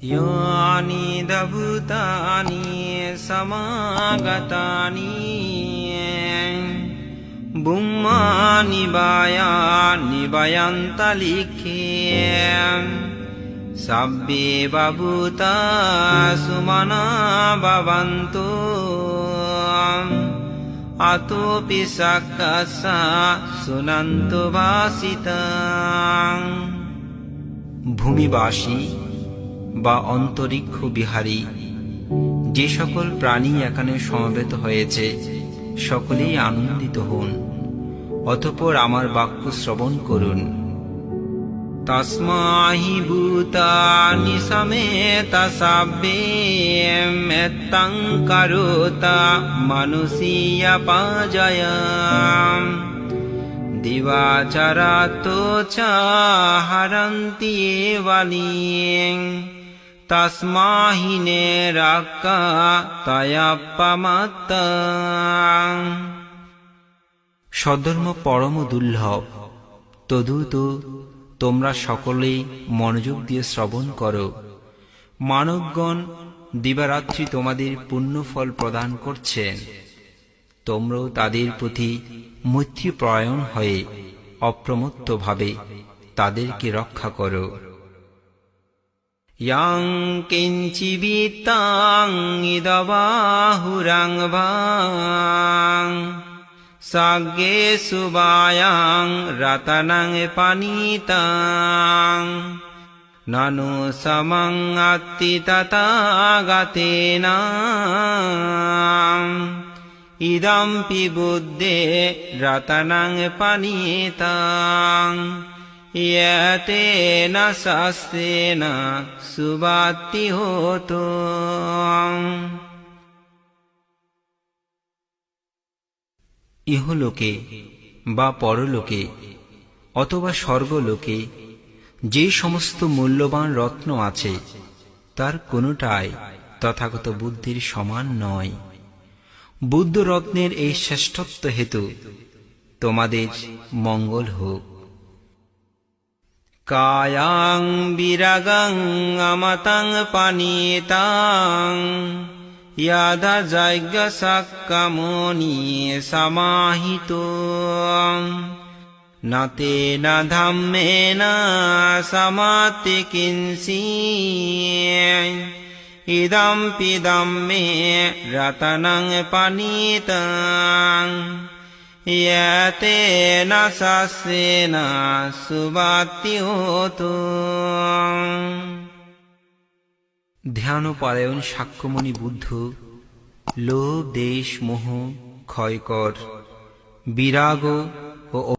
यानि दभूतानि समागतानि बुम्मानि वायानि वयन्तलिखे सब्बे बभूता सुमना भवन्तु अतोऽपि सक्कसा सुनन्तु भासितां। ভূমিবাসী বা অন্তরিক্ষ বিহারী যে সকল প্রাণী এখানে সমবেত হয়েছে সকলেই আনন্দিত হন, অতঃপর আমার বাক্য শ্রবণ করুন। তস্মাহি ভূতানি সমেতা সাব্বে মেত্তাং কারোতা মানুষীয়া পাজয়াম দিবাচরাতো চ হরন্তি এবালিং তস্মাহিনে রাক্কা তয়াপ্পমাত্তাং। সদ্ধর্ম পরম দুর্লভ, তদুতো তোমরা সকলেই মনোযোগ দিয়ে শ্রবণ করো। মানবগণ দিবারাত্রি তোমাদের পুণ্যফল প্রদান করছেন, তোমরাও তাদের প্রতি মৈত্রীপরায়ণ হয়ে অপ্রমত্তভাবে তাদেরকে রক্ষা করো। ইয়াং কিঞ্চিবিত্তাং ইদবাহুরাং ভাং সাগ্গে সুবায়াং রতনাং পানিতাং নানু সমং আত্তি তথাগতেনা ইদম্পি বুদ্ধে রতনাং পানিতাং ইয়তেন শাস্ত্রেণ সুবাতি হোতো। ইহলোকে বা পরলোকে অথবা স্বর্গলোকে যে সমস্ত মূল্যবান রত্ন আছে তার কোনোটাই তথাগত বুদ্ধির সমান নয়। বুদ্ধ রত্নের এই শ্রেষ্ঠত্ব হেতু তোমাদের মঙ্গল হোক। কায়াং বিরাগাং আমতাং পানিতাং ইয়াদা যজ্ঞ সাক্কামনি সমাহিতো নাতে না ধাম্মে না সমাতে কিঞ্চি ইদম্পি ধাম্মে রতনাং পানিতাং ইয়তেন শাস্ত্রেণ সুবাতি হোতো। ধ্যানপরায়ণ শাক্যমুনি বুদ্ধ লোভ দেশ মোহ ক্ষয় কর, বিরাগ ও